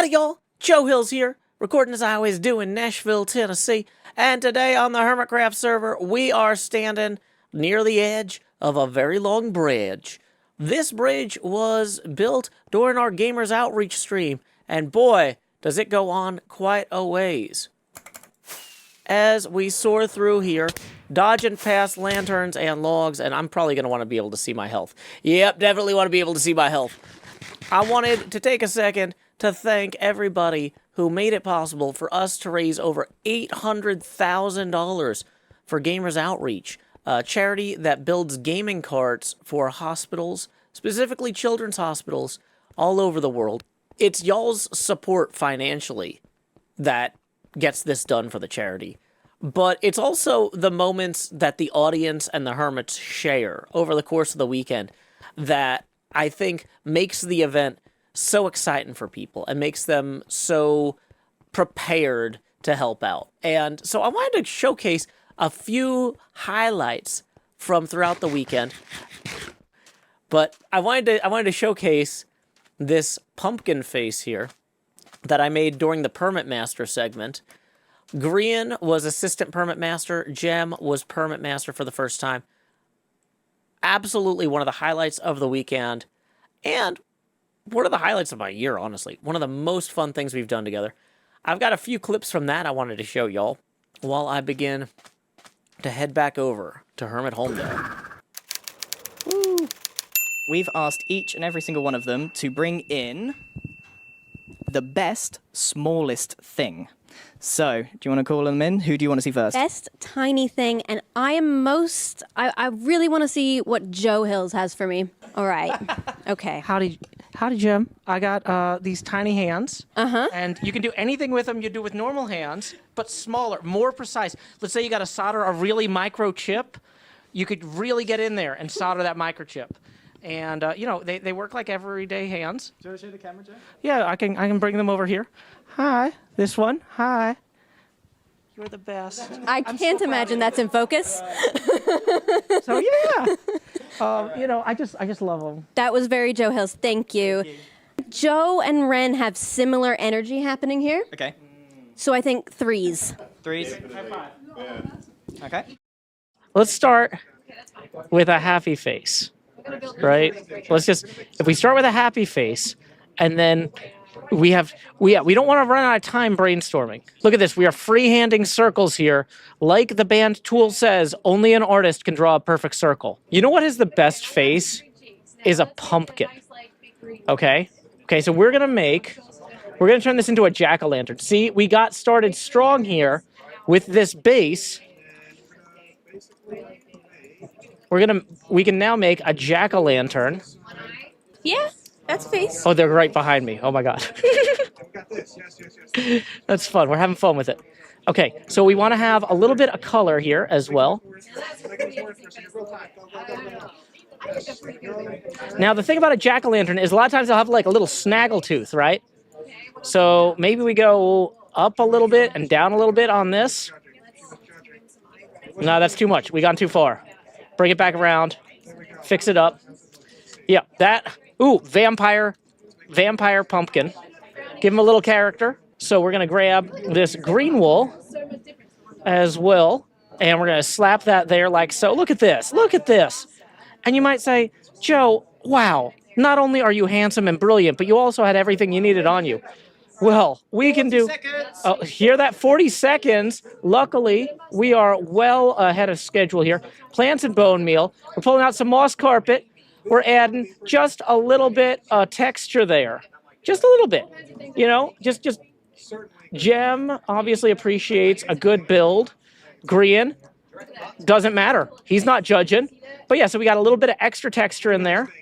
Howdy, y'all. Joe Hills here, recording as I always do in Nashville, Tennessee. And today on the HermitCraft server, we are standing near the edge of a very long bridge. This bridge was built during our Gamers Outreach stream, and boy, does it go on quite a ways. As we soar through here, dodging past lanterns and logs, and I'm probably going to want to be able to see my health. Yep, definitely want to be able to see my health. I wanted to take a second to thank everybody who made it possible for us to raise over $800,000 for Gamers Outreach, a charity that builds gaming carts for hospitals, specifically children's hospitals, all over the world. It's y'all's support financially that gets this done for the charity. But it's also the moments that the audience and the hermits share over the course of the weekend that I think makes the event so exciting for people and makes them so prepared to help out. And so I wanted to showcase a few highlights from throughout the weekend. But I wanted to showcase this pumpkin face here that I made during the Permitmaster segment. Grian was assistant Permitmaster. Jem was Permitmaster for the first time. Absolutely one of the highlights of the weekend. And one of the highlights of my year, honestly. One of the most fun things we've done together. I've got a few clips from that I wanted to show y'all while I begin to head back over to Hermit Holmdel. Woo. We've asked each and every single one of them to bring in the best, smallest thing. So, do you want to call them in? Who do you want to see first? Best tiny thing, and I really want to see what Joe Hills has for me. All right. Okay. Howdy, Jem. I got these tiny hands. And you can do anything with them you do with normal hands, but smaller, more precise. Let's say you got to solder a really micro chip. You could really get in there and solder that microchip. And, you know, they work like everyday hands. Do you want to show the camera, Joe? Yeah, I can bring them over here. Hi. This one. Hi. You're the best. I can't imagine that's in focus. So, yeah. You know, I just love them. That was very Joe Hills. Thank you. Joe and Ren have similar energy happening here. Okay. So I think threes. Threes. Okay. Let's start with a happy face. Right? If we start with a happy face, and then we don't want to run out of time brainstorming. Look at this. We are freehanding circles here. Like the band Tool says, only an artist can draw a perfect circle. You know what is the best face? Is a pumpkin. Okay? Okay, so we're going to turn this into a jack-o'-lantern. See, we got started strong here with this base. We can now make a jack-o'-lantern. Yeah, that's face. Oh, they're right behind me. Oh my God. That's fun. We're having fun with it. Okay, so we want to have a little bit of color here as well. Now, the thing about a jack-o'-lantern is a lot of times they'll have like a little snaggletooth, right? So maybe we go up a little bit and down a little bit on this. No, that's too much. We gone too far. Bring it back around. Fix it up. Yeah, that. Ooh, vampire pumpkin. Give him a little character. So we're going to grab this green wool as well. And we're going to slap that there like so. Look at this. Look at this. And you might say, Joe, wow. Not only are you handsome and brilliant, but you also had everything you needed on you. Well, we can do... hear that? 40 seconds. Luckily, we are well ahead of schedule here. Plants and bone meal. We're pulling out some moss carpet. We're adding just a little bit of texture there. Just a little bit. You know, just... Jem obviously appreciates a good build. Grian doesn't matter. He's not judging. But yeah, so we got a little bit of extra texture in there.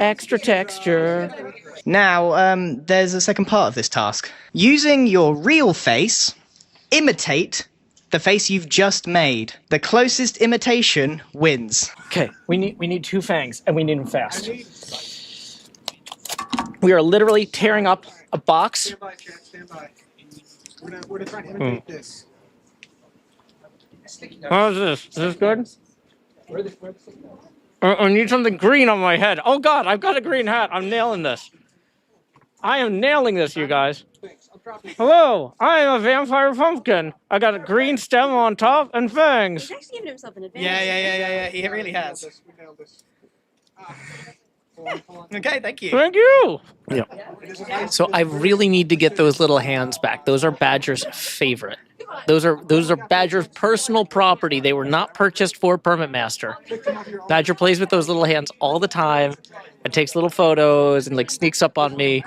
Extra texture. Now, there's a second part of this task. Using your real face, imitate the face you've just made. The closest imitation wins. Okay, we need two fangs, and we need them fast. We are literally tearing up a box. We're trying to imitate this. How is this? Is this good? I need something green on my head. Oh God, I've got a green hat. I'm nailing this. I am nailing this, you guys. Hello, I am a vampire pumpkin. I got a green stem on top and fangs. He's actually given himself an advantage. Yeah. He really has. Okay, thank you. Thank you. Yeah. So I really need to get those little hands back. Those are Badger's favorite. Those are Badger's personal property. They were not purchased for Permitmaster. Badger plays with those little hands all the time and takes little photos and like sneaks up on me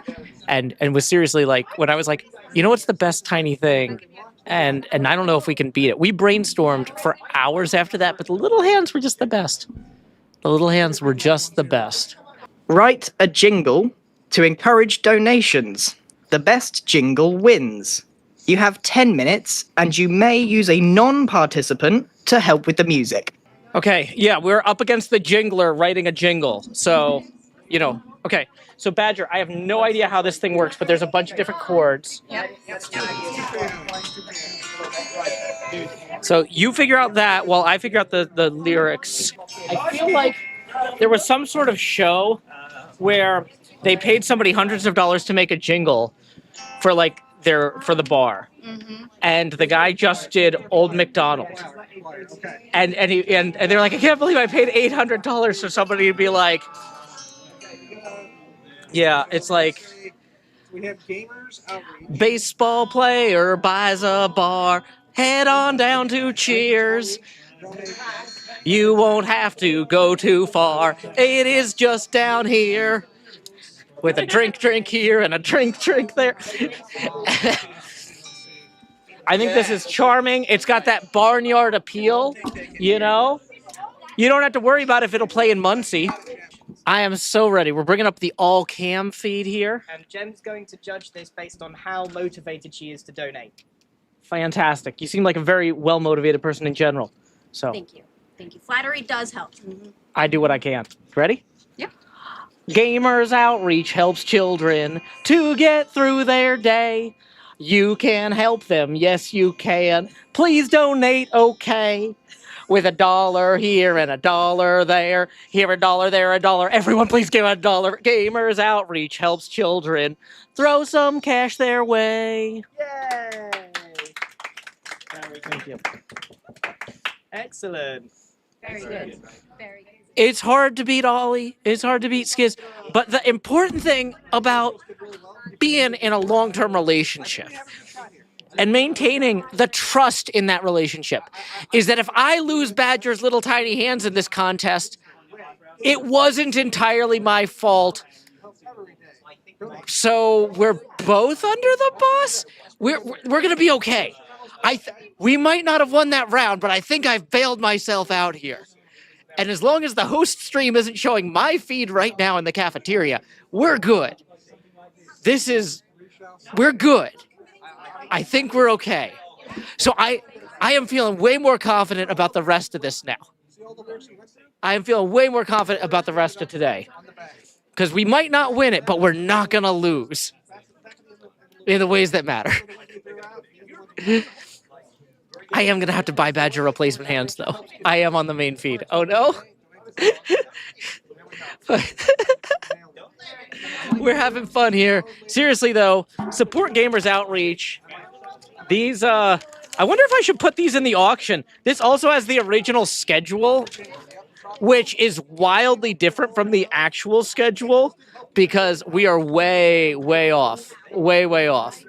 and was seriously like when I was like, you know what's the best tiny thing? And I don't know if we can beat it. We brainstormed for hours after that, but the little hands were just the best. The little hands were just the best. Write a jingle to encourage donations. The best jingle wins. You have 10 minutes, and you may use a non-participant to help with the music. Okay, yeah, we're up against the jingler writing a jingle. So, okay. So Badger, I have no idea how this thing works, but there's a bunch of different chords. So you figure out that while I figure out the lyrics. I feel like there was some sort of show where they paid somebody hundreds of dollars to make a jingle for like for the bar. And the guy just did Old MacDonald. And they're like, I can't believe I paid $800 for somebody to be like, yeah, it's like baseball player buys a bar, head on down to Cheers. You won't have to go too far. It is just down here with a drink here and a drink there. I think this is charming. It's got that barnyard appeal, You don't have to worry about if it'll play in Muncie. I am so ready. We're bringing up the all-cam feed here. And Jen's going to judge this based on how motivated she is to donate. Fantastic. You seem like a very well-motivated person in general. So Thank you. Flattery does help. I do what I can. Ready? Yep. Gamers Outreach helps children to get through their day. You can help them. Yes, you can. Please donate, okay? With $1 here and $1 there. Here $1, there $1. Everyone please give $1. Gamers Outreach helps children. Throw some cash their way. Yay! Thank you. Excellent. Very good. Very good. It's hard to beat Ollie. It's hard to beat Skiz. But the important thing about being in a long-term relationship and maintaining the trust in that relationship is that if I lose Badger's little tiny hands in this contest, it wasn't entirely my fault. So we're both under the bus? We're going to be okay. We might not have won that round, but I think I've bailed myself out here. And as long as the host stream isn't showing my feed right now in the cafeteria, we're good. We're good. I think we're okay. So I am feeling way more confident about the rest of this now. I am feeling way more confident about the rest of today. Because we might not win it, but we're not going to lose. In the ways that matter. I am going to have to buy Badger replacement hands, though. I am on the main feed. Oh, no? We're having fun here. Seriously, though, support Gamers Outreach. These, I wonder if I should put these in the auction. This also has the original schedule, which is wildly different from the actual schedule because we are way, way off. Way, way off.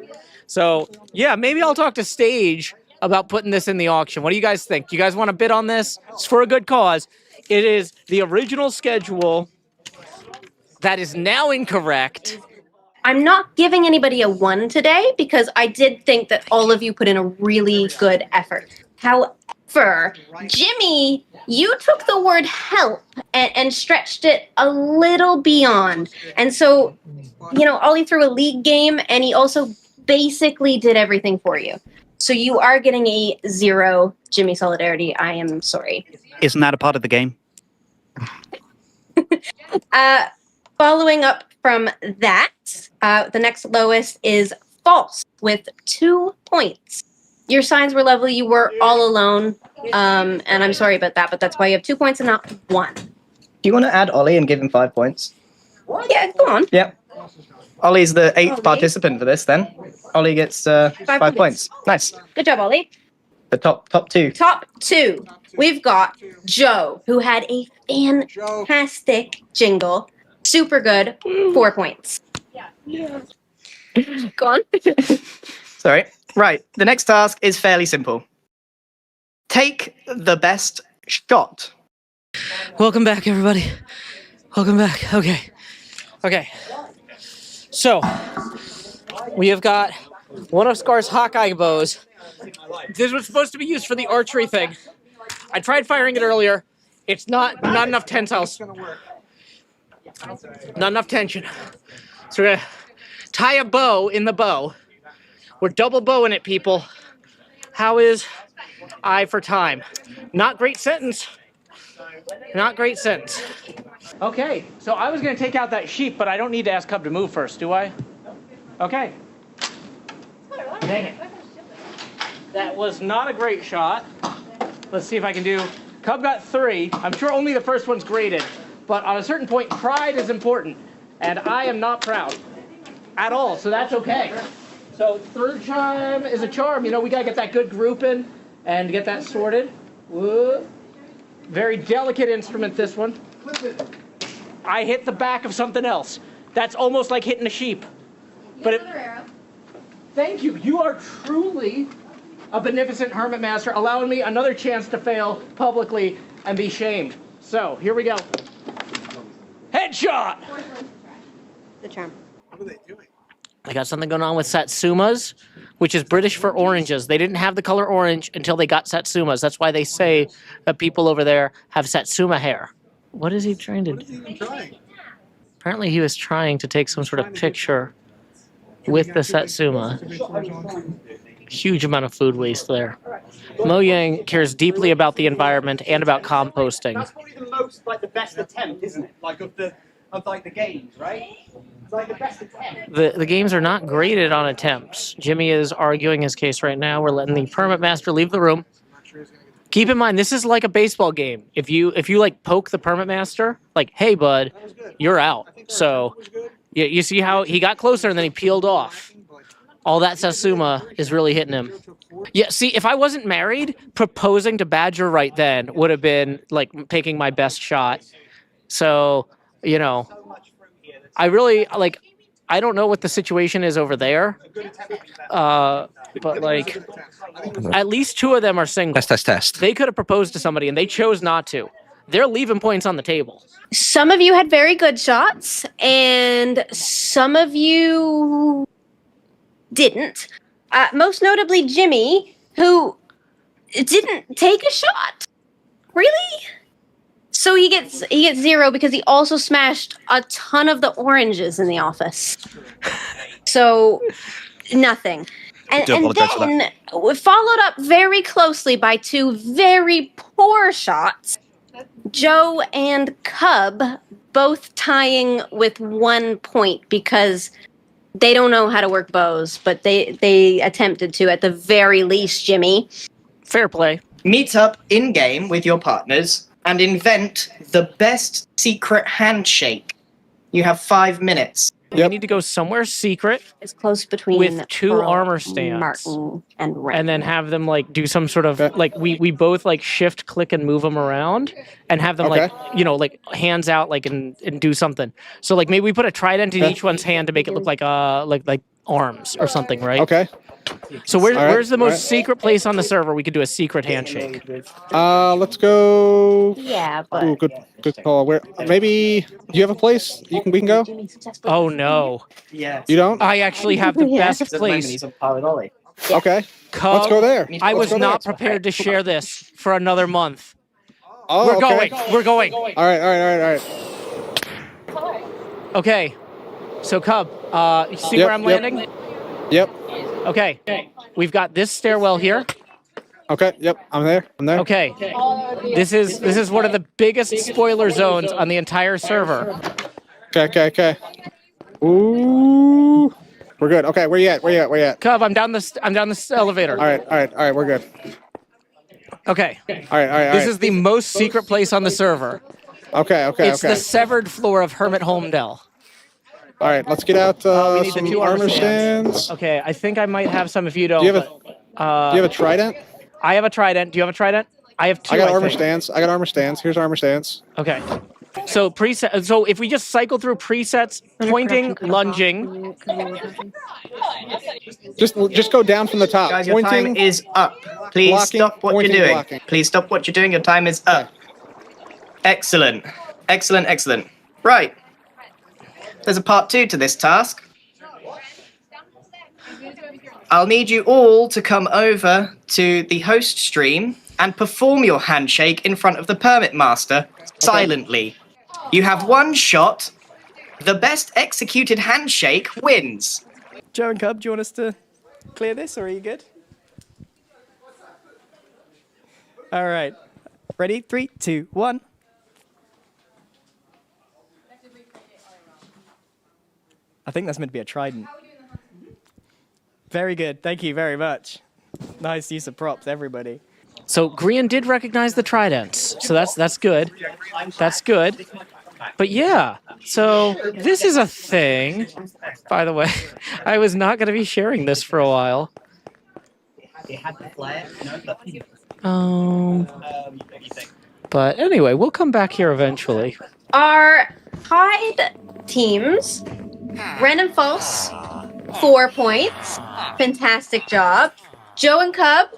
So, yeah, maybe I'll talk to Stage about putting this in the auction. What do you guys think? Do you guys want to bid on this? It's for a good cause. It is the original schedule that is now incorrect. I'm not giving anybody a 1 today because I did think that all of you put in a really good effort. However, Jimmy, you took the word help and stretched it a little beyond. And so, Ollie threw a league game and he also basically did everything for you. So you are getting a 0 Jimmy solidarity. I am sorry. Isn't that a part of the game? Following up from that, the next lowest is false with 2 points. Your signs were lovely. You were all alone. And I'm sorry about that, but that's why you have 2 points and not 1. Do you want to add Ollie and give him 5 points? Yeah, go on. Yep. Ollie's the 8th Ollie. participant for this then. Ollie gets 5 points. Nice. Good job, Ollie. The top 2. Top 2. We've got Joe, who had a fantastic jingle. Super good. 4 points. Go on. Sorry. Right. The next task is fairly simple. Take the best shot. Welcome back, everybody. Welcome back. Okay. So, we have got one of Scar's Hawkeye bows. This was supposed to be used for the archery thing. I tried firing it earlier. It's not enough tensiles. Not enough tension. So we're gonna tie a bow in the bow. We're double bowing it, people. How is I for time? Not great sentence. Not great sentence. Okay, so I was gonna take out that sheep, but I don't need to ask Cub to move first, do I? Okay. Dang it. That was not a great shot. Let's see if I can do. Cub got 3. I'm sure only the first one's graded, but on a certain point, pride is important, and I am not proud at all, so that's okay. So third time is a charm. You know, we gotta get that good group in and get that sorted. Whoa. Very delicate instrument, this one. I hit the back of something else. That's almost like hitting a sheep. But thank you. You are truly a beneficent Hermitmaster, allowing me another chance to fail publicly and be shamed. So here we go. Headshot. The charm. What are they doing? I got something going on with Satsumas, which is British for oranges. They didn't have the color orange until they got Satsumas. That's why they say that people over there have Satsuma hair. What is he trying to do? What is he even trying? Apparently he was trying to take some sort of picture with the Satsuma. Huge amount of food waste there. Mojang cares deeply about the environment and about composting. That's probably the most, like, the best attempt, isn't it? Like, of the games, right? It's like the best attempt. The games are not graded on attempts. Jimmy is arguing his case right now. We're letting the Permitmaster leave the room. Keep in mind, this is like a baseball game. If you like poke the Permitmaster, like, hey bud, you're out. So you see how he got closer and then he peeled off. All that Satsuma is really hitting him. Yeah, see, if I wasn't married, proposing to Badger right then would have been like taking my best shot. So, you know, I really like. I don't know what the situation is over there, but like, at least 2 of them are single. Test. They could have proposed to somebody and they chose not to. They're leaving points on the table. Some of you had very good shots, and some of you didn't. Most notably, Jimmy, who didn't take a shot. Really? So he gets 0 because he also smashed a ton of the oranges in the office. So nothing. And then followed up very closely by 2 very poor shots. Joe and Cub both tying with 1 point because they don't know how to work bows, but they attempted to at the very least, Jimmy. Fair play. Meet up in-game with your partners and invent the best secret handshake. You have 5 minutes. We need to go somewhere secret It's close between with 2 Earl, armor stands. Martin, and Ren. And then have them like do some sort of like we both like shift, click, and move them around, and have them like like hands out like and do something. So like maybe we put a trident in each one's hand to make it look like like arms or something, right? Okay. So where's the most secret place on the server we could do a secret handshake? Let's go. Yeah, but Ooh, good call. Where maybe do you have a place we can go? Oh no, Yeah. You don't? I actually have the Yeah. best place. Okay. Cub, Let's go there. I was Let's go not there. prepared to share this for another month. Oh, We're okay. going. We're going. All right. Okay. So Cub, you see where I'm landing? Yep. Okay. We've got this stairwell here. Okay. Yep. I'm there. Okay. This is one of the biggest spoiler zones on the entire server. Okay. Ooh. We're good. Okay. Where you at? Cub, I'm down this elevator. All right. We're good. Okay. All right. This is the most secret place on the server. Okay. It's the severed floor of Hermit Holmdel. All right, let's get out we need the some two armor stands. Okay, I think I might have some if you don't. Do you have a trident? I have a trident. Do you have a trident? I have two. I got armor think. stands. I got armor stands. Here's armor stands. Okay. So preset. So if we just cycle through presets, pointing, lunging. Just go down from the top. Guys, your Pointing, time is up. Please blocking, stop what pointing, you're doing. blocking. Please stop what you're doing. Your time is up. Excellent. Excellent, excellent. Right. There's a part 2 to this task. I'll need you all to come over to the host stream and perform your handshake in front of the Permitmaster silently. You have one shot. The best executed handshake wins. Joe and Cub, do you want us to clear this, or are you good? All right. Ready? 3, 2, 1. I think that's meant to be a trident. Very good. Thank you very much. Nice use of props, everybody. So Grian did recognize the tridents, so that's good. That's good. But yeah, so this is a thing. By the way, I was not going to be sharing this for a while. But anyway, we'll come back here eventually. Our tied teams, Ren and False, 4 points. Fantastic job. Joe and Cub,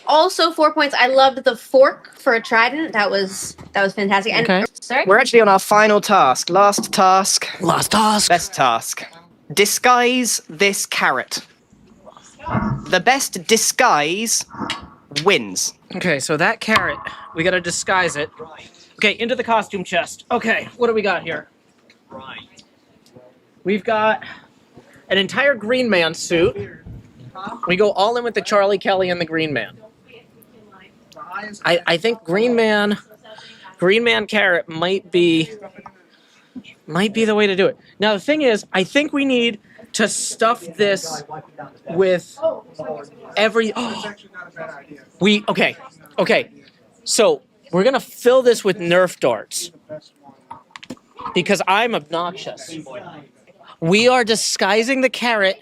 also 4 points. I loved the fork for a trident. That was fantastic. And Okay. sorry. We're actually on our final task. Last task. Last task. Best task. Disguise this carrot. The best disguise wins. Okay, so that carrot, we gotta disguise it. Okay, into the costume chest. Okay, what do we got here? We've got an entire Green Man suit. We go all in with the Charlie Kelly and the Green Man. I think Green Man carrot might be the way to do it. Now the thing is, I think we need to stuff this with every. Okay. So we're gonna fill this with Nerf darts because I'm obnoxious. We are disguising the carrot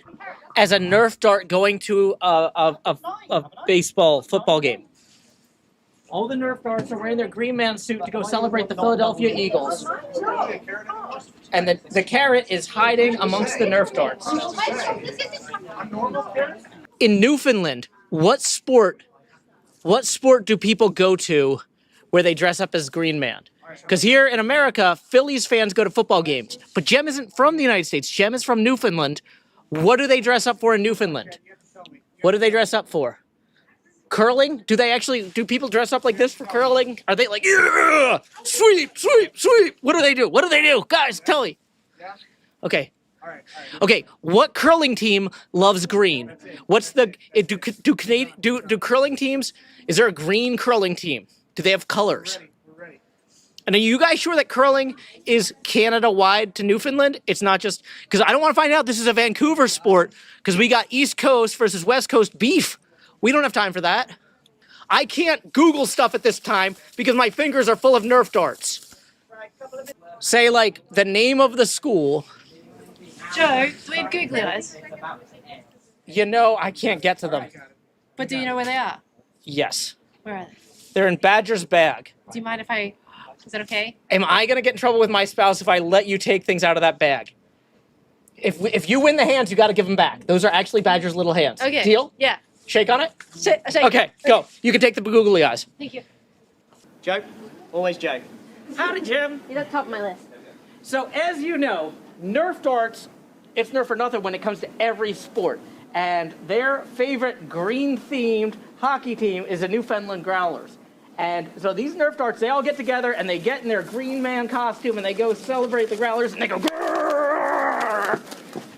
as a Nerf dart going to a football game. All the Nerf darts are wearing their Green Man suit to go celebrate the Philadelphia Eagles. And the carrot is hiding amongst the Nerf darts. In Newfoundland, what sport do people go to where they dress up as Green Man? Because here in America, Phillies fans go to football games. But Jem isn't from the United States. Jem is from Newfoundland. What do they dress up for in Newfoundland? What do they dress up for? Curling? Do people dress up like this for curling? Are they like, yeah, sweep? What do they do? Guys, tell me. Okay. Okay, what curling team loves green? Do curling teams, is there a green curling team? Do they have colors? And are you guys sure that curling is Canada-wide to Newfoundland? It's not just, because I don't want to find out this is a Vancouver sport, because we got East Coast versus West Coast beef. We don't have time for that. I can't Google stuff at this time because my fingers are full of Nerf darts. Say, like, the name of the school. Joe, do we have googly eyes? You know, I can't get to them. But do you know where they are? Yes. Where are they? They're in Badger's bag. Do you mind if I... Is that okay? Am I going to get in trouble with my spouse if I let you take things out of that bag? If you win the hands, you got to give them back. Those are actually Badger's little hands. Okay. Deal? Yeah. Shake on it? Shake. Okay, go. You can take the googly eyes. Thank you. Joe. Always Joe. Howdy, Jim. You're at the top of my list. So, as you know, Nerf darts, it's Nerf or nothing when it comes to every sport. And their favorite green-themed hockey team is the Newfoundland Growlers. And so these Nerf darts, they all get together and they get in their Green Man costume and they go celebrate the Growlers and they go grrr!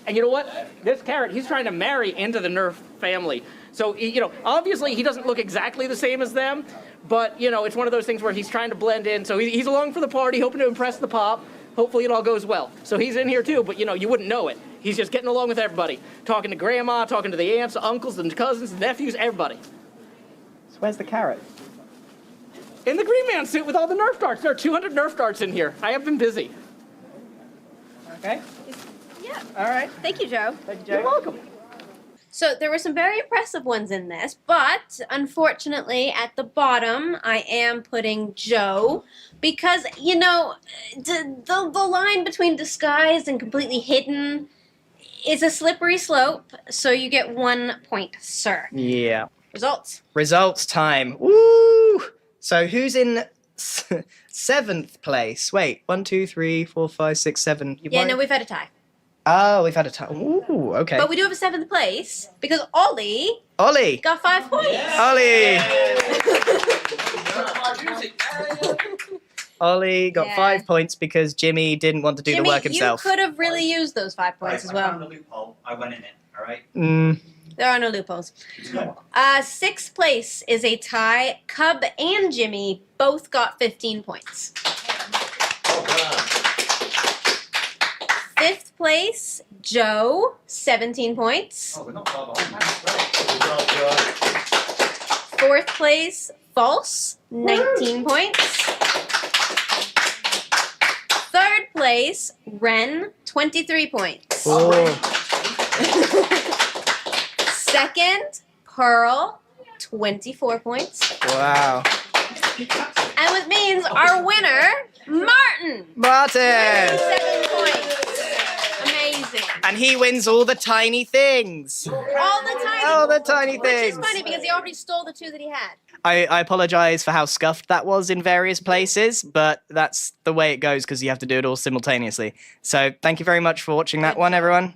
And you know what? This carrot, he's trying to marry into the Nerf family. So, obviously he doesn't look exactly the same as them, but, it's one of those things where he's trying to blend in. So he's along for the party, hoping to impress the pop. Hopefully it all goes well. So he's in here too, but, you wouldn't know it. He's just getting along with everybody. Talking to grandma, talking to the aunts, the uncles, the cousins, the nephews, everybody. So where's the carrot? In the Green Man suit with all the Nerf darts. There are 200 Nerf darts in here. I have been busy. Okay. All right. Thank you, Joe. You're welcome. So there were some very impressive ones in this, but unfortunately at the bottom I am putting Joe because, you know, the line between disguised and completely hidden is a slippery slope, so you get 1 point, sir. Yeah. Results. Results time. Woo! So who's in 7th place? Wait, 1, 2, 3, 4, 5, 6, 7. Yeah, no, we've had a tie. Oh, we've had a time. Ooh, okay. But we do have a 7th place because Ollie Ollie. got 5 points. Ollie. Ollie got Yeah. 5 points because Jimmy didn't want to do Jimmy, the work himself. you could have really used those 5 points as I well. found the loophole. I went in it. All right. There are no loopholes. 6th place is a tie. Cub and Jimmy both got 15 points. 5th place, Joe, 17 points. Oh, we're not far behind. 4th place, False, 19 points. 3rd place, Ren, 23 points. Oh. 2nd, Pearl, 24 points. Wow. And which means our winner, Martin, Martin! 7 points. Amazing. And he wins all the tiny things. All the time. All the tiny Which things. is funny because he already stole the 2 that he had. I apologize for how scuffed that was in various places, but that's the way it goes because you have to do it all simultaneously. So thank you very much for watching that one, everyone.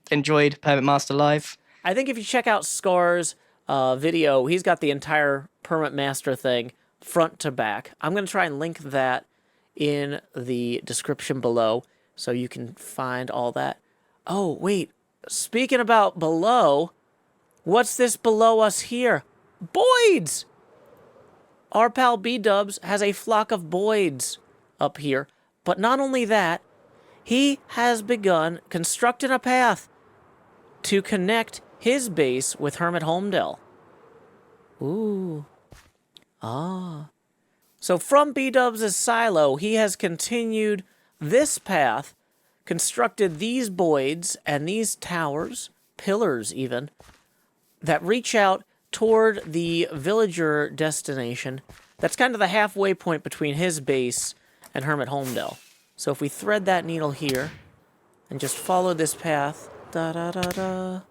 Enjoyed Permitmaster Live. I think if you check out Scar's video, he's got the entire Permitmaster thing front to back. I'm going to try and link that in the description below so you can find all that. Oh, wait. Speaking about below, what's this below us here? Boids! Our pal Bdubs has a flock of Boids up here. But not only that, he has begun constructing a path to connect his base with Hermit Holmdel. Ooh. Ah. So from Bdubs' silo, he has continued this path, constructed these Boids and these towers, pillars even, that reach out toward the villager destination. That's kind of the halfway point between his base and Hermit Holmdel. So if we thread that needle here and just follow this path, da-da-da-da,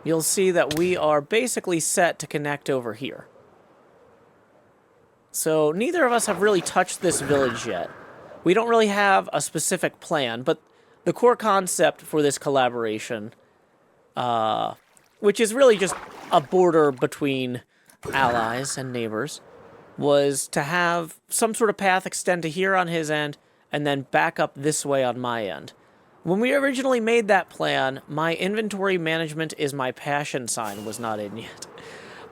you'll see that we are basically set to connect over here. So neither of us have really touched this village yet. We don't really have a specific plan, but the core concept for this collaboration, which is really just a border between allies and neighbors, was to have some sort of path extend to here on his end and then back up this way on my end. When we originally made that plan, my inventory management is my passion sign was not in yet.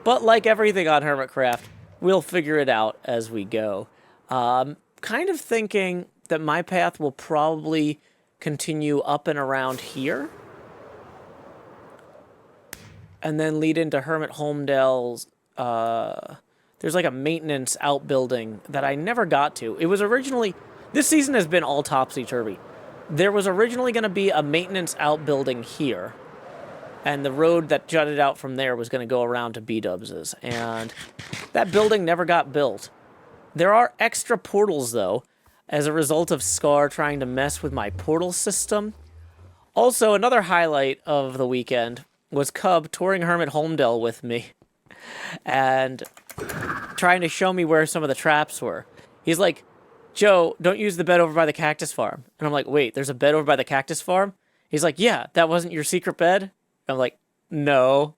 But like everything on HermitCraft, we'll figure it out as we go. Kind of thinking that my path will probably continue up and around here. And then lead into Hermit Holmdel's... there's like a maintenance outbuilding that I never got to. It was originally... This season has been all topsy-turvy. There was originally going to be a maintenance outbuilding here. And the road that jutted out from there was going to go around to Bdubs's. And that building never got built. There are extra portals, though, as a result of Scar trying to mess with my portal system. Also, another highlight of the weekend was Cub touring Hermit Holmdel with me. And trying to show me where some of the traps were. He's like, Joe, don't use the bed over by the cactus farm. And I'm like, wait, there's a bed over by the cactus farm? He's like, yeah, that wasn't your secret bed? I'm like, no.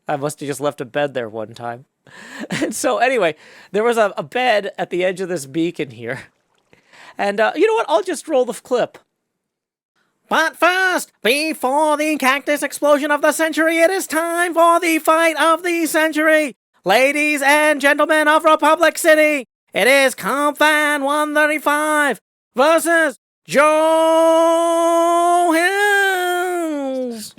I must have just left a bed there one time. And so anyway, there was a bed at the edge of this beacon here. And you know what? I'll just roll the clip. But first, before the cactus explosion of the century, it is time for the fight of the century. Ladies and gentlemen of Republic City, it is Cubfan 135 versus JoeHillsTSD.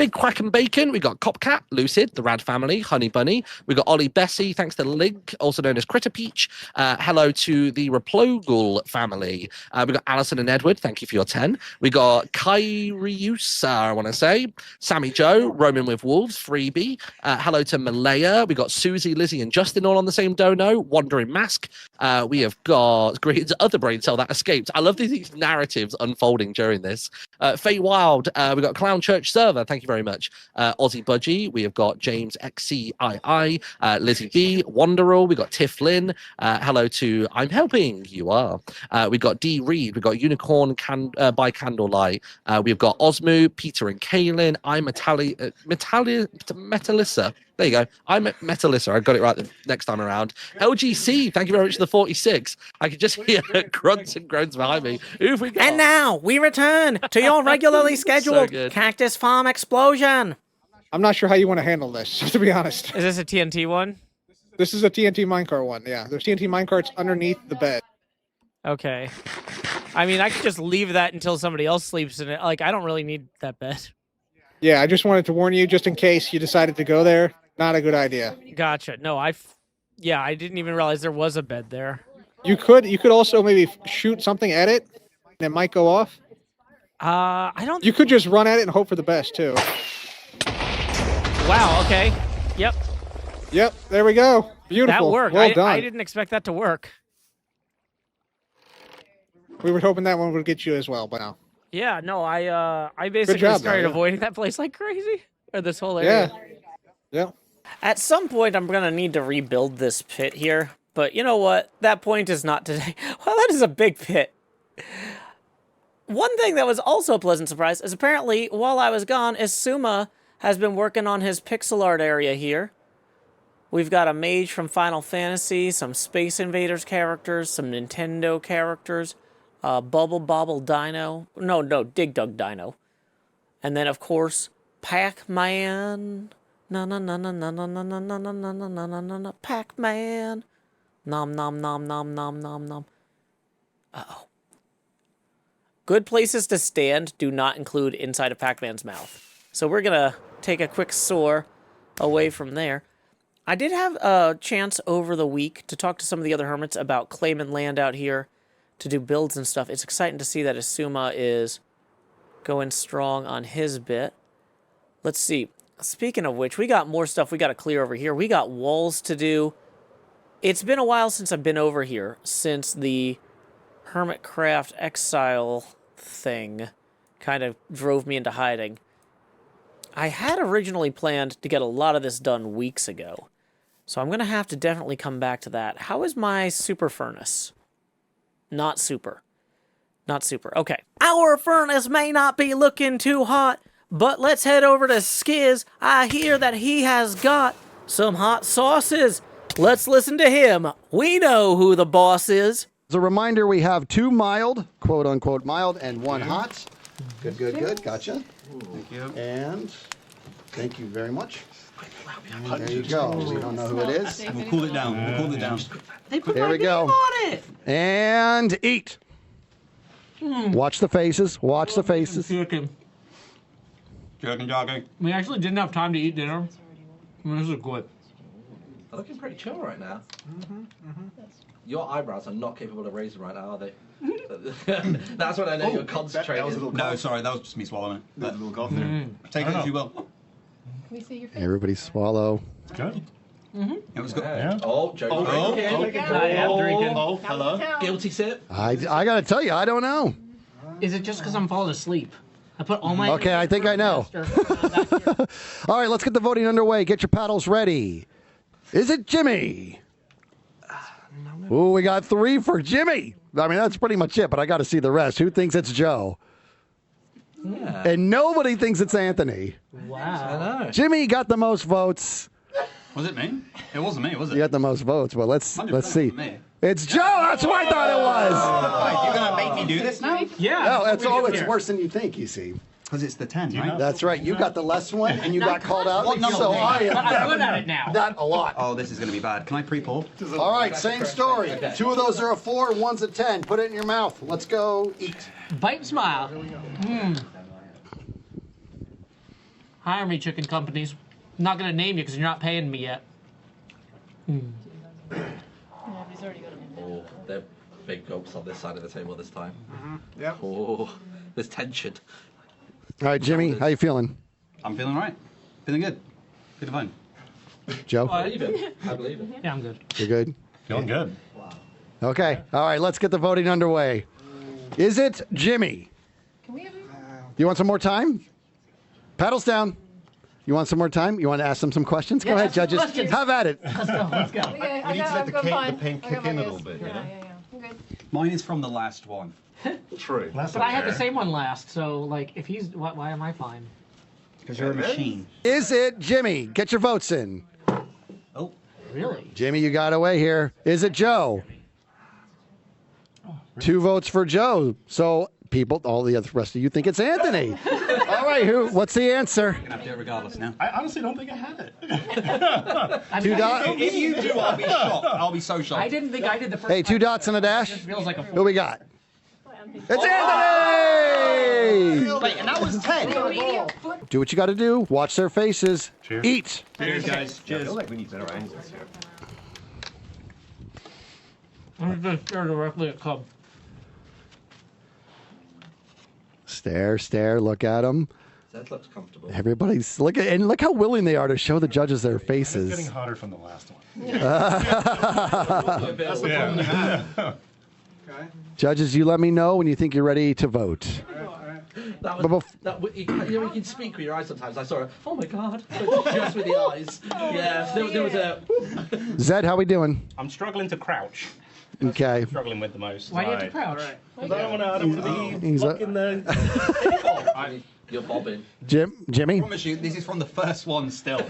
Big Quack and Bacon. We got Copcat, Lucid, the Rad family, Honey Bunny. We got Ollie Bessie, thanks to Link, also known as Critter Peach. Hello to the Replogle family. We got Alison and Edward, thank you for your 10. We got Kyriusa, I want to say. Sammy Joe, Roman with Wolves, Freebie. Hello to Malaya. We got Susie, Lizzie, and Justin all on the same dono. Wandering Mask. We have got Green's other brain cell that escaped. I love these narratives unfolding during this. Faye Wild. We got Clown Church Server, thank you very much. Aussie Budgie. We have got James XCII. Lizzie B. Wanderall. We got Tiff Lynn. Hello to I'm Helping. You are. We got D Reed. We got Unicorn by Candlelight. We've got Osmu, Peter and Kaylin. I'm Metalissa. There you go. I'm Metalissa. I got it right the next time around. LGC, thank you very much for the 46. I could just hear grunts and groans behind me. Who have we got? And now we return to your regularly scheduled Cactus Farm explosion. I'm not sure how you want to handle this, to be honest. Is this a TNT one? This is a TNT minecart one, yeah. There's TNT minecarts underneath the bed. Okay. I mean, I could just leave that until somebody else sleeps in it. Like, I don't really need that bed. Yeah, I just wanted to warn you, just in case you decided to go there. Not a good idea. Gotcha. No, I didn't even realize there was a bed there. You could also maybe shoot something at it, and it might go off. I don't. You could just run at it and hope for the best too. Wow. Okay. Yep. Yep. There we go. Beautiful. That worked. Well done. I didn't expect that to work. We were hoping that one would get you as well, but no. Yeah. No. I basically started avoiding that place like crazy, or this whole area. Yeah. Yeah. At some point, I'm going to need to rebuild this pit here. But you know what? That point is not today. Well, that is a big pit. One thing that was also a pleasant surprise is apparently, while I was gone, Isuma has been working on his pixel art area here. We've got a mage from Final Fantasy, some Space Invaders characters, some Nintendo characters, Bubble Bobble Dino. No, Dig Dug Dino. And then, of course, Pac-Man. Na Pac-Man. Nom nom nom nom nom nom nom. Uh-oh. Good places to stand do not include inside of Pac-Man's mouth. So we're gonna take a quick soar away from there. I did have a chance over the week to talk to some of the other hermits about claiming land out here to do builds and stuff. It's exciting to see that Isuma is going strong on his bit. Let's see. Speaking of which, we got more stuff we got to clear over here. We got walls to do. It's been a while since I've been over here, since the HermitCraft exile thing kind of drove me into hiding. I had originally planned to get a lot of this done weeks ago, so I'm going to have to definitely come back to that. How is my super furnace? Not super. Not super. Okay. Our furnace may not be looking too hot, but let's head over to Skiz. I hear that he has got some hot sauces. Let's listen to him. We know who the boss is. As a reminder, we have 2 mild, quote unquote mild, and 1 hot. Good, good, good. Gotcha. Thank you. And thank you very much. There you go. We don't know who it is. We'll cool it down. We'll cool it down. There we go. And eat. Watch the faces. Watch the faces. Joking. We actually didn't have time to eat dinner. This is good. They're looking pretty chill right now. Your eyebrows are not capable of raising right now, are they? That's when I know you're concentrating. No, sorry, that was just me swallowing it. That little cough there. Take it as you will. Can we see your face? Everybody swallow. Good. It was good. Yeah. Oh, Joe. I am drinking. Oh, hello. Guilty sip. I got to tell you, I don't know. Is it just because I'm falling asleep? I put all my... Okay, I think I know. All right, let's get the voting underway. Get your paddles ready. Is it Jimmy? Ooh, we got 3 for Jimmy. I mean, that's pretty much it, but I got to see the rest. Who thinks it's Joe? Yeah. And nobody thinks it's Anthony. Wow. I know. Jimmy got the most votes. Was it me? It wasn't me, was it? You got the most votes, but let's see. Me. It's Joe. That's what I thought it was. You're going to make me do this now? Yeah. No, that's all. It's worse than you think, you see. Because it's the 10, right? That's right. You got the less one, and you got called out. So I am. I'm good at it now. That a lot. Oh, this is going to be bad. Can I pre-pull? All right, same story. 2 of those are a 4, and 1's a 10. Put it in your mouth. Let's go eat. Bite and smile. hire me, chicken companies. I'm not gonna name you because you're not paying me yet. Oh, they're big gulps on this side of the table this time. Yep. Oh, there's tension. All right, Jimmy, how you feeling? I'm feeling all right. Feeling good. Feeling fine. Joe? I believe it. I believe it. Yeah, I'm good. You're good? Feeling good. Okay. All right, let's get the voting underway. Is it Jimmy? Can we have You want some more time? Paddles down. You want some more time? You want to ask them some questions? Go ahead, judges. Have at it. Let's go. Let's go. We need to let the paint kick in a little bit, you know? I'm good. Mine is from the last one. True. But I had the same one last, so like, if he's, why am I fine? Because you're a machine. Is it Jimmy? Get your votes in. Oh. Really? Jimmy, you got away here. Is it Joe? 2 votes for Joe. So people, all the rest of you think it's Anthony. All right, what's the answer? You're gonna have to do it regardless now. I honestly don't think I had it. 2 dots. If you do, I'll be shocked. I'll be so shocked. I didn't think I did the first. Hey, 2 dots and a dash. It feels like a. Who we got? It's Anthony! Wait, and that was 10. Do what you got to do. Watch their faces. Cheers. Eat. Cheers, guys. I feel like we need better angles here. I'm just stare directly at Cub. Stare. Look at them. That looks comfortable. Everybody's look how willing they are to show the judges their faces. It's getting hotter from the last one. That's the Yeah. Okay. Judges, you let me know when you think you're ready to vote. That But was, you know, you can speak with your eyes sometimes. I saw it. Oh my god! Just with the eyes. Yeah, there was a. Zed, how we doing? I'm struggling to crouch. Okay. Struggling with the most. Why do you have to crouch? Because I don't want to be He's blocking the. You're bobbing. Jimmy? I promise you, this is from the first one still.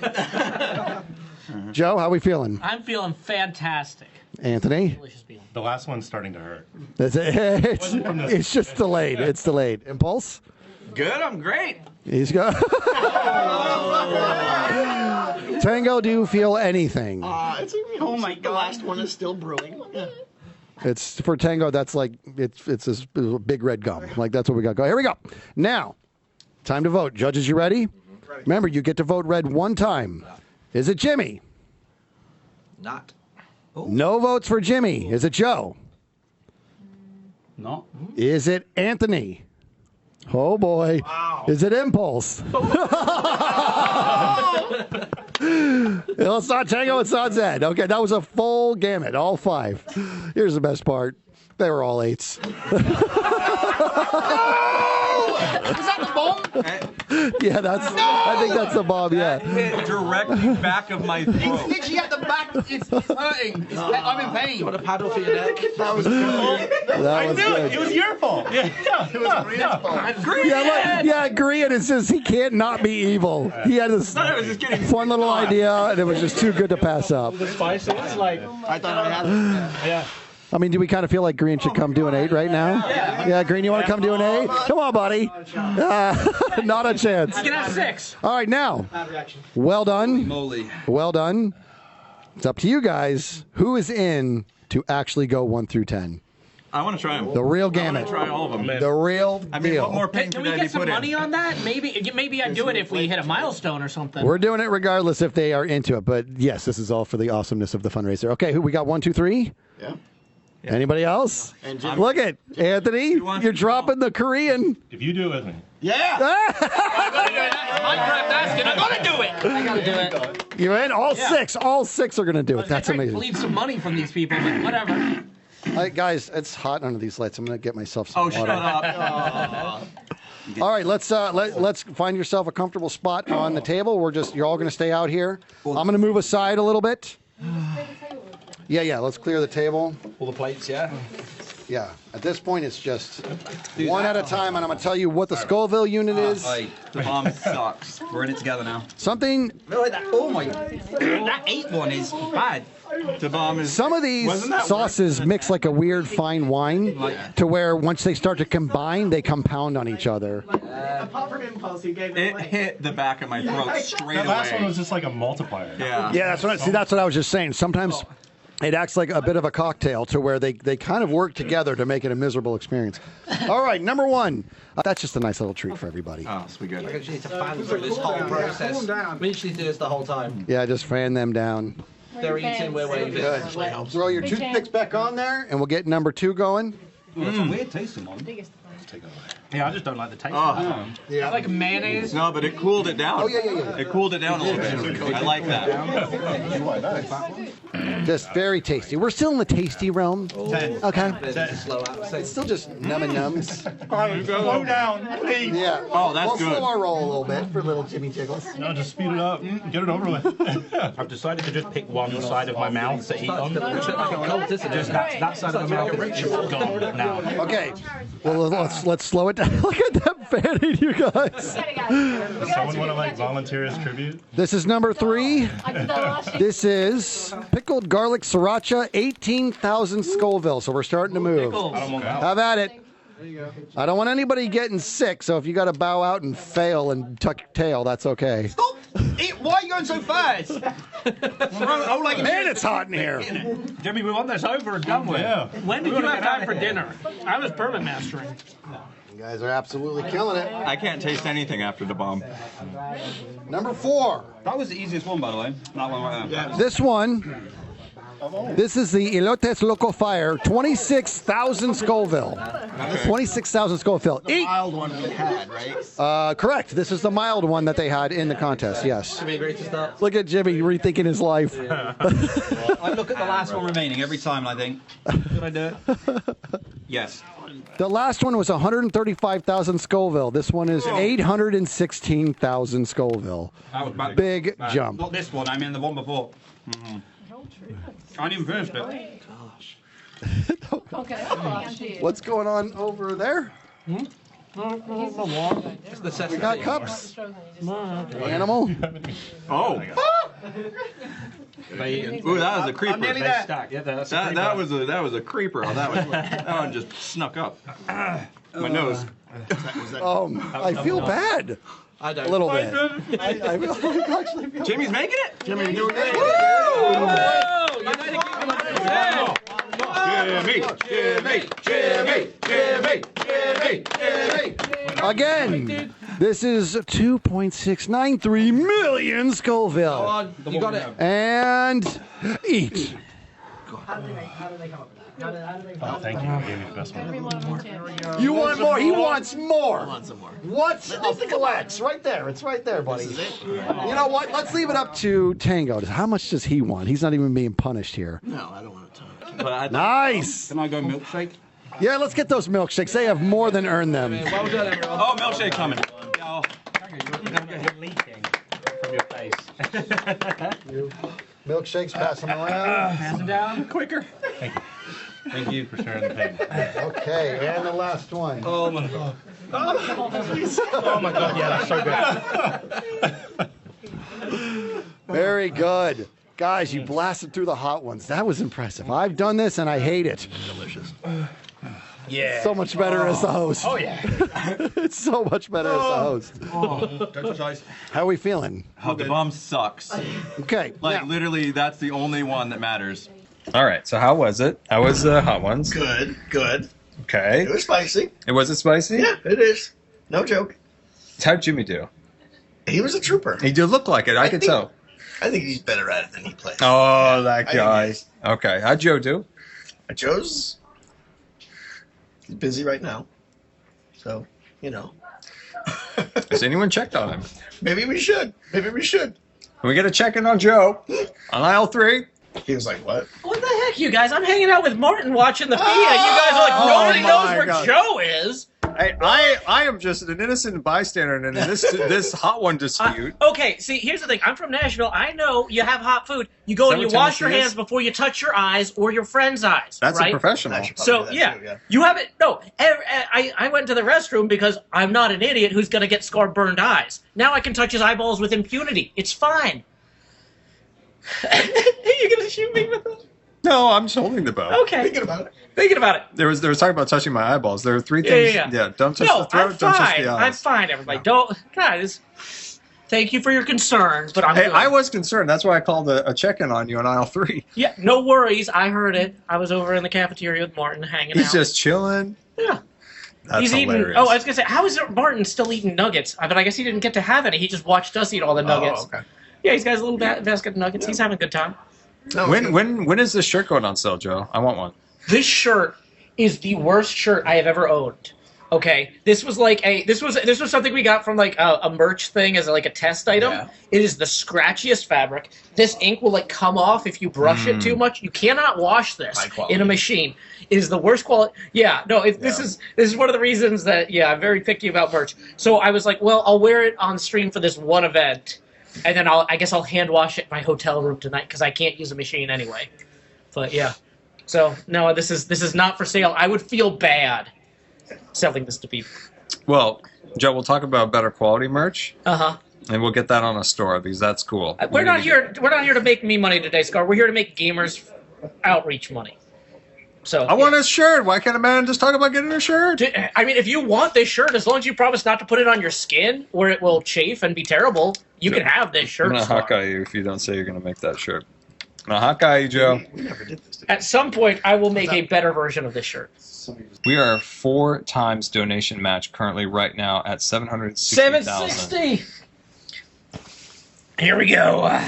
Joe, how we feeling? I'm feeling fantastic. Anthony? Delicious meal. The last one's starting to hurt. It's just delayed. It's delayed. Impulse? Good, I'm great. He's go. Tango, do you feel anything? Oh my god. The last one is still brewing. It's for Tango. That's like it's this big red gum. Like that's what we got. Go. Here we go. Now, time to vote. Judges, you ready? Ready. Remember, you get to vote red one time. Is it Jimmy? Not. No votes for Jimmy. Is it Joe? No. Is it Anthony? Oh boy. Wow. Is it Impulse? It's not Tango, it's not Zed. Okay, that was a full gamut, all 5. Here's the best part. They were all 8s. Is that the bomb? Yeah, I think that's the bomb, yeah. Hit directly back of my throat. It's literally at the back. It's hurting. I'm in pain. You want a paddle for your neck? That was good. That was good. It was your fault. It was Green's fault. Yeah, Green, it's just, he can't not be evil. He had this fun little idea, and it was just too good to pass up. The spices, like. I thought I had it. Yeah. I mean, do we kind of feel like Green should come do an 8 right now? Yeah, Green, you want to come do an 8? Come on, buddy. Not a chance. You can have 6. All right, now. Well done. Moly. Well done. It's up to you guys. Who is in to actually go 1 through 10? I want to try them. The real gamut. Try all of them. The real deal. What more paint Can could we I get be some put money in? on that? Maybe I'd do it if we hit a milestone or something. We're doing it regardless if they are into it. But yes, this is all for the awesomeness of the fundraiser. Okay, who we got 1, 2, 3? Yeah. Anybody else? Look at Anthony. You're dropping the Korean. If you do it with me. Yeah. I gotta do it. I gotta do it. You in? All 6. All 6 are going to do it. That's amazing. Leave some money from these people, but whatever. Guys, it's hot under these lights. I'm going to get myself some water. Shut up. All right, let's find yourself a comfortable spot on the table. You're all going to stay out here. I'm going to move aside a little bit. Yeah, let's clear the table. All the plates, yeah? Yeah, at this point it's just one at a time, and I'm going to tell you what the Scoville unit is. The bomb sucks. We're in it together now. Something. Oh my. That 8 one is bad. The bomb is. Some of these sauces mix like a weird fine wine to where once they start to combine, they compound on each other. Apart from Impulse, you gave It hit the back of my throat straight away. The last one was just like a multiplier. Yeah. Yeah, that's what I was just saying. Sometimes it acts like a bit of a cocktail to where they kind of work together to make it a miserable experience. All right, number 1. That's just a nice little treat for everybody. Oh, sweet good. I actually need to fan through this whole process. We literally do this the whole time. Yeah, just fan them down. They're eating, we're waving. Good. Throw your toothpicks back on there, and we'll get number 2 going. It's a weird tasting one. Yeah, I just don't like the taste. Oh. Yeah. Like mayonnaise. No, but it cooled it down. Oh, yeah. It cooled it down a little bit. I like that. Just very tasty. We're still in the tasty realm. 10. Okay. Slow out. It's still just numb and nums. Slow down, please. Yeah. Oh, that's we'll good. slow our roll a little bit for little Jimmy Jiggles. No, just speed it up. Get it over with. I've decided to just pick one side of my mouth to eat on. Just that side of the mouth is gone now. Okay. Well, let's slow it down. Look at that fanning, you guys. Does someone want to like volunteer as tribute? This is number 3. This is pickled garlic sriracha, 18,000 Scoville. So we're starting to move. Have at it. I don't want anybody getting sick, so if you got to bow out and fail and tuck your tail, that's okay. Stop! Why are you going so fast? Man, it's hot in here. Jimmy, we want this over and done with. Yeah. When did you have time for dinner? I was Permitmastering. You guys are absolutely killing it. I can't taste anything after the bomb. Number 4. That was the easiest one, by the way. That one right there. This one. This is the Elotes Loco Fire, 26,000 Scoville. 26,000 Scoville. The mild one we had, right? Correct. This is the mild one that they had in the contest, yes. Jimmy, great to start. Look at Jimmy rethinking his life. I look at the last one remaining every time and I think, did I do it? Yes. The last one was 135,000 Scoville. This one is 816,000 Scoville. That was bad. Big jump. Not this one, I mean the one before. I didn't even finish it. What's going on over there? It's the We got cups. Animal. Oh. Ooh, that was a creeper. I'm nearly there. Yeah, that's That was a creeper. Oh, that one just snuck up my nose. I feel bad. I don't. A little bit. I actually feel Jimmy's making it. Jimmy, doing it. Jimmy. Again, this is 2.693 million Scoville. You got it. And eat. Oh, thank you. You gave me the best one. You want more? He wants more. I want some more. What's a flex? Right there. It's right there, buddy. You know what? Let's leave it up to Tango. How much does he want? He's not even being punished here. No, I don't want a ton. Nice. Can I go milkshake? Yeah, let's get those milkshakes. They have more than earned them. Well done, everyone. Oh, milkshake coming. You're leaking from your face. Milkshakes, pass them around. Pass them down. Quicker. Thank you. Thank you for sharing the pain. Okay, and the last one. Oh my god. Oh my god, yeah, that's so good. Very good. Guys, you blasted through the hot ones. That was impressive. I've done this and I hate it. Delicious. Yeah. So much better as the host. Oh yeah. It's so much better as the host. Don't touch ice. How are we feeling? Oh, the bomb sucks. Okay. Like now- literally, that's the only one that matters. All right. So how was it? How was the hot ones? Good, good. Okay. It was spicy. It wasn't spicy. Yeah, it is. No joke. How'd Jimmy do? He was a trooper. He did look like it. I could tell. I think he's better at it than he plays. Oh, that I guy. think Okay. How'd Joe do? Joe's he's busy right now. So, you know. Has anyone checked on him? Maybe we should. Maybe we should. Can we get a check in on Joe? On aisle 3? He was like, what? What the heck, you guys? I'm hanging out with Martin watching the feed, and you guys are like, nobody knows where Joe is. Hey, I am just an innocent bystander in this hot one dispute. Okay, see, here's the thing. I'm from Nashville. I know you have hot food. You go and you wash your hands before you touch your eyes or your friend's eyes. That's right? a professional. So, yeah, you have it. No, I went to the restroom because I'm not an idiot who's going to get scar burned eyes. Now I can touch his eyeballs with impunity. It's fine. Are you going to shoot me with it? No, I'm just holding the bow. Okay. Thinking about it. Thinking about it. There was talking about touching my eyeballs. There are 3 things. Yeah. Don't touch No, the throat. I'm Don't touch fine. the eyes. I'm fine, everybody. Don't, guys. Thank you for your concerns, but I'm Hey, good. I was concerned. That's why I called a check-in on you on aisle 3. Yeah, no worries. I heard it. I was over in the cafeteria with Martin hanging out. He's just chilling. Yeah. He's eating. Oh, I was gonna say, how is Martin still eating nuggets? But I guess he didn't get to have any. He just watched us eat all the nuggets. Oh, okay. Yeah, he's got his little basket of nuggets. He's having a good time. When is this shirt going on sale, Joe? I want one. This shirt is the worst shirt I have ever owned. Okay, this was like this was something we got from like a merch thing as like a test item. Yeah. It is the scratchiest fabric. This ink will like come off if you brush it too much. You cannot wash this in a machine. It is the worst quality. Yeah, no, this is one of the reasons that I'm very picky about merch. So I was like, well, I'll wear it on stream for this one event, and then I guess I'll hand wash it in my hotel room tonight because I can't use a machine anyway. But yeah, so no, this is not for sale. I would feel bad selling this to people. Well, Joe, we'll talk about better quality merch. Uh-huh. And we'll get that on a store because that's cool. We're not here to make me money today, Scar. We're here to make gamers outreach money. So I want a shirt. Why can't a man just talk about getting a shirt? I mean, if you want this shirt, as long as you promise not to put it on your skin where it will chafe and be terrible, you can have this shirt. I'm gonna Hawkeye you if you don't say you're gonna make that shirt. I'm gonna Hawkeye you, Joe. At some point, I will make a better version of this shirt. We are 4 times donation match currently right now at 760,000. 760. Here we go.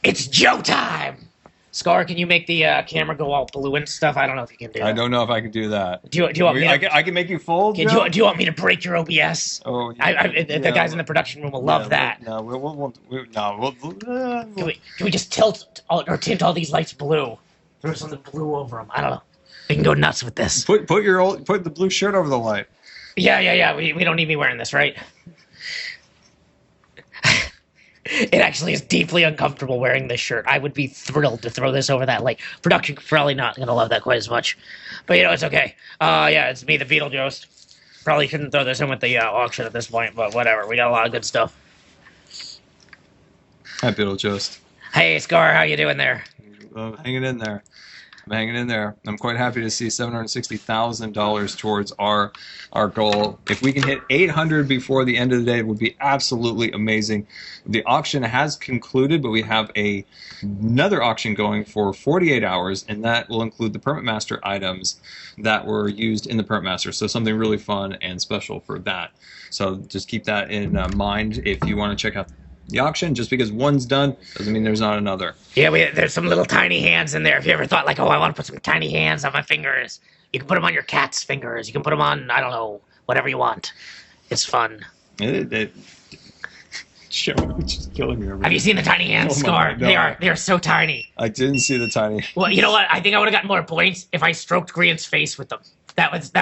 It's JoeTime. Scar, can you make the camera go all blue and stuff? I don't know if you can do that. I don't know if I can do that. Do you want me? I can make you fold. Do you want me to break your OBS? Oh, yeah. The guys in the production room will love that. Can we just tilt or tint all these lights blue? Throw something blue over them. I don't know. We can go nuts with this. Put the blue shirt over the light. Yeah. We don't need me wearing this, right? It actually is deeply uncomfortable wearing this shirt. I would be thrilled to throw this over that light. Production probably not going to love that quite as much. But, it's okay. It's me, the Beetlejuice. Probably shouldn't throw this in with the auction at this point, but whatever. We got a lot of good stuff. Hi, Beetlejuice. Hey, Scar, how you doing there? Hanging in there. I'm hanging in there. I'm quite happy to see $760,000 towards our goal. If we can hit 800 before the end of the day, it would be absolutely amazing. The auction has concluded, but we have another auction going for 48 hours, and that will include the Permitmaster items that were used in the Permitmaster. So something really fun and special for that. So just keep that in mind if you want to check out the auction. Just because one's done doesn't mean there's not another. Yeah, there's some little tiny hands in there. If you ever thought like, I want to put some tiny hands on my fingers, you can put them on your cat's fingers. You can put them on, I don't know, whatever you want. It's fun. Just killing me. Have you seen the tiny hands, Scar? No. They are so tiny. I didn't see the tiny. Well, you know what? I think I would have gotten more points if I stroked Grian's face with them. That was.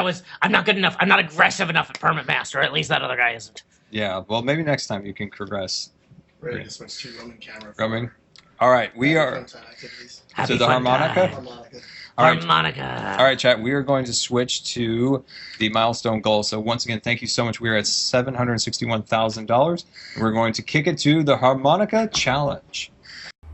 I'm not good enough. I'm not aggressive enough at Permitmaster. Or at least that other guy isn't. Yeah. Well, maybe next time you can progress. We're going to switch to roaming camera. Roaming? All right, we are to the harmonica. Harmonica. All right, chat. We are going to switch to the milestone goal. So once again, thank you so much. We are at $761,000. We're going to kick it to the harmonica challenge.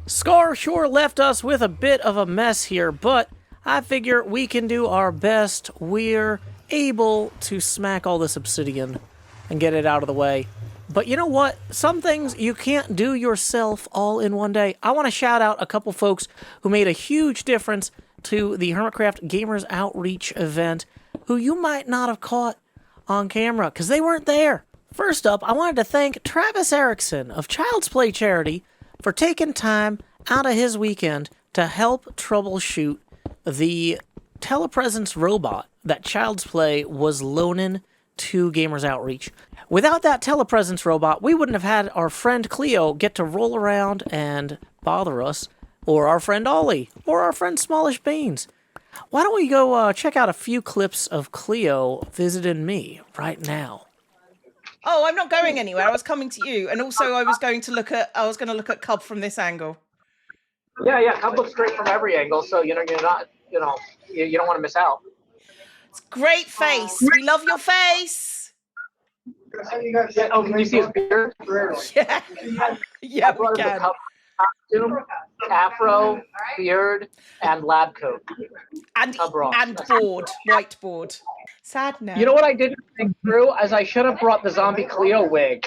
Scar sure left us with a bit of a mess here, but I figure we can do our best. We're able to smack all this obsidian and get it out of the way. But you know what? Some things you can't do yourself all in one day. I want to shout out a couple folks who made a huge difference to the HermitCraft Gamers Outreach event who you might not have caught on camera because they weren't there. First up, I wanted to thank Travis Erickson of Child's Play Charity for taking time out of his weekend to help troubleshoot the telepresence robot that Child's Play was loaning to Gamers Outreach. Without that telepresence robot, we wouldn't have had our friend Cleo get to roll around and bother us, or our friend Ollie, or our friend Smallish Beans. Why don't we go check out a few clips of Cleo visiting me right now? Oh, I'm not going anywhere. I was coming to you, and also I was going to look at Cub from this angle. Yeah. Cub looks great from every angle, so you're not, you don't want to miss out. It's great face. We love your face. Oh, can you see his beard? Yeah, we can. Costume, afro, beard, and lab coat. And whiteboard. Sad now. You know what I didn't think through? As I should have brought the zombie Cleo wig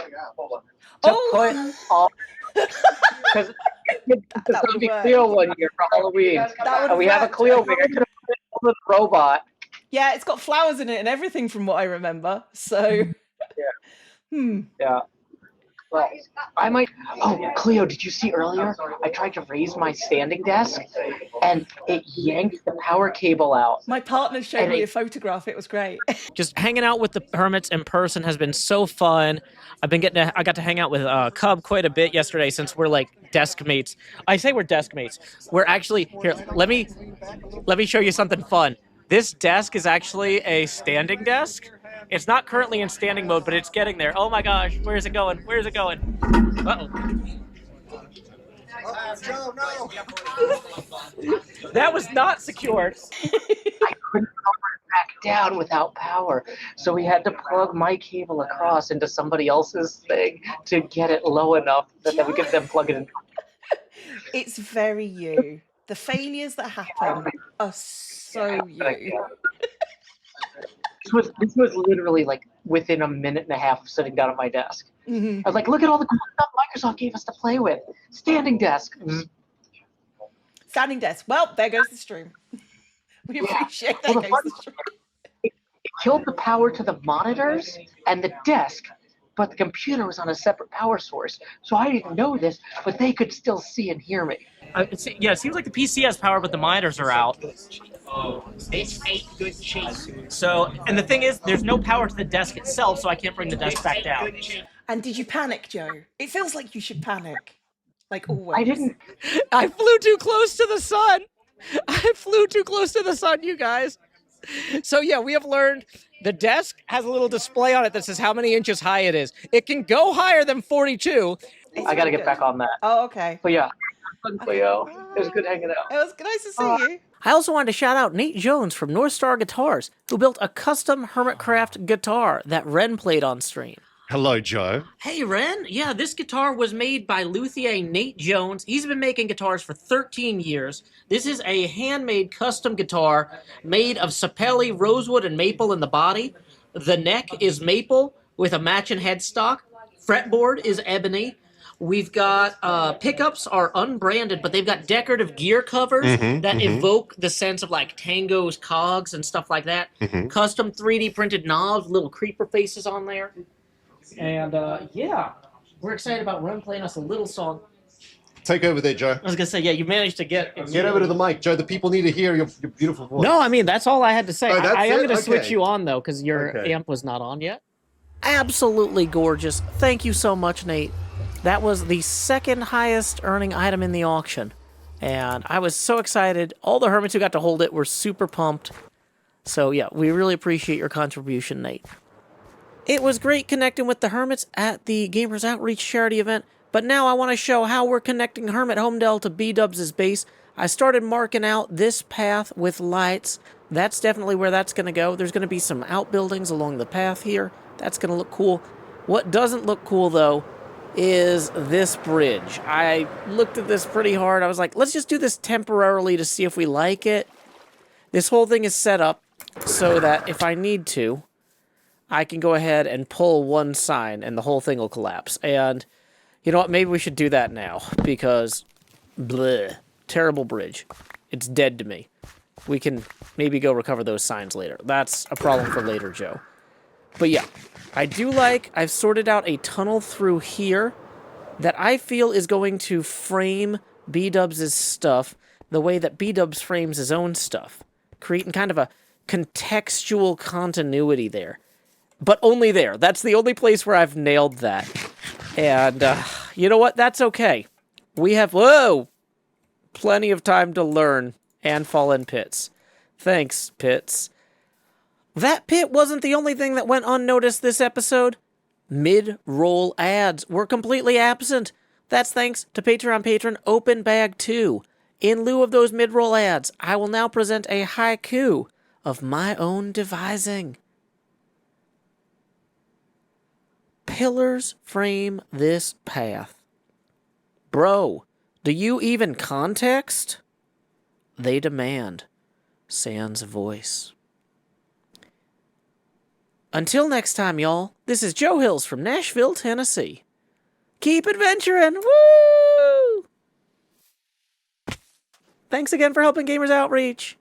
to put all... Because the zombie Cleo one year for Halloween. And we have a Cleo wig. I could have put it on the robot Yeah, it's got flowers in it and everything from what I remember. So, Yeah. Well, I might. Oh, Cleo, did you see earlier? I tried to raise my standing desk, and it yanked the power cable out. My partner showed me a photograph. It was great. Just hanging out with the hermits in person has been so fun. I got to hang out with Cub quite a bit yesterday since we're like desk mates. I say we're desk mates. We're actually here. Let me show you something fun. This desk is actually a standing desk. It's not currently in standing mode, but it's getting there. Oh my gosh, where is it going? Where is it going? Uh-oh. That was not secured. I couldn't lower it back down without power, so we had to plug my cable across into somebody else's thing to get it low enough that then we could then plug it in. It's very you. The failures that happen are so you. This was literally like within a minute and a half of sitting down at my desk. Mm-hmm. I was like, look at all the cool stuff Microsoft gave us to play with. Standing desk. Standing desk. Well, there goes the stream. We appreciate that. Well, it killed the power to the monitors and the desk, but the computer was on a separate power source. So I didn't know this, but they could still see and hear me. It seems like the PC has power, but the monitors are out. This ain't good cheese. So, and the thing is, there's no power to the desk itself, so I can't bring the desk back down. And did you panic, Joe? It feels like you should panic. Like always. I didn't. I flew too close to the sun. I flew too close to the sun, you guys. So yeah, we have learned the desk has a little display on it that says how many inches high it is. It can go higher than 42. I gotta get back on that. Oh, okay. But yeah, Cleo, it was good hanging out. It was nice to see you. I also wanted to shout out Nate Jones from North Star Guitars, who built a custom HermitCraft guitar that Ren played on stream. Hello, Joe. Hey, Ren. Yeah, this guitar was made by luthier Nate Jones. He's been making guitars for 13 years. This is a handmade custom guitar made of sapelli, rosewood, and maple in the body. The neck is maple with a matching headstock. Fretboard is ebony. We've got pickups are unbranded, but they've got decorative gear covers that evoke the sense of like Tango's cogs and stuff like that. Custom 3D printed knobs, little creeper faces on there. And yeah, we're excited about Ren playing us a little song. Take over there, Joe. I was gonna say, yeah, you managed to get over to the mic, Joe. The people need to hear your beautiful voice. No, I mean that's all I had to say. Oh, that's I am it? gonna switch Okay. you on though, because your amp was not on yet. Absolutely gorgeous. Thank you so much, Nate. That was the second highest earning item in the auction, and I was so excited. All the hermits who got to hold it were super pumped. So yeah, we really appreciate your contribution, Nate. It was great connecting with the hermits at the Gamers Outreach charity event, but now I want to show how we're connecting Hermit Holmdel to Bdub's base. I started marking out this path with lights. That's definitely where that's going to go. There's going to be some outbuildings along the path here. That's going to look cool. What doesn't look cool, though, is this bridge. I looked at this pretty hard. I was like, let's just do this temporarily to see if we like it. This whole thing is set up so that if I need to, I can go ahead and pull one sign and the whole thing will collapse. And you know what? Maybe we should do that now because bleh, terrible bridge. It's dead to me. We can maybe go recover those signs later. That's a problem for later, Joe. But yeah, I do like, I've sorted out a tunnel through here that I feel is going to frame Bdub's stuff the way that Bdub's frames his own stuff, creating kind of a contextual continuity there. But only there. That's the only place where I've nailed that. And you know what? That's okay. We have, plenty of time to learn and fall in pits. Thanks, pits. That pit wasn't the only thing that went unnoticed this episode. Mid-roll ads were completely absent. That's thanks to Patreon patron Open Bag 2. In lieu of those mid-roll ads, I will now present a haiku of my own devising. Pillars frame this path. Bro, do you even context? They demand. Sans voice. Until next time, y'all, this is Joe Hills from Nashville, Tennessee. Keep adventuring! Woo! Thanks again for helping Gamers Outreach.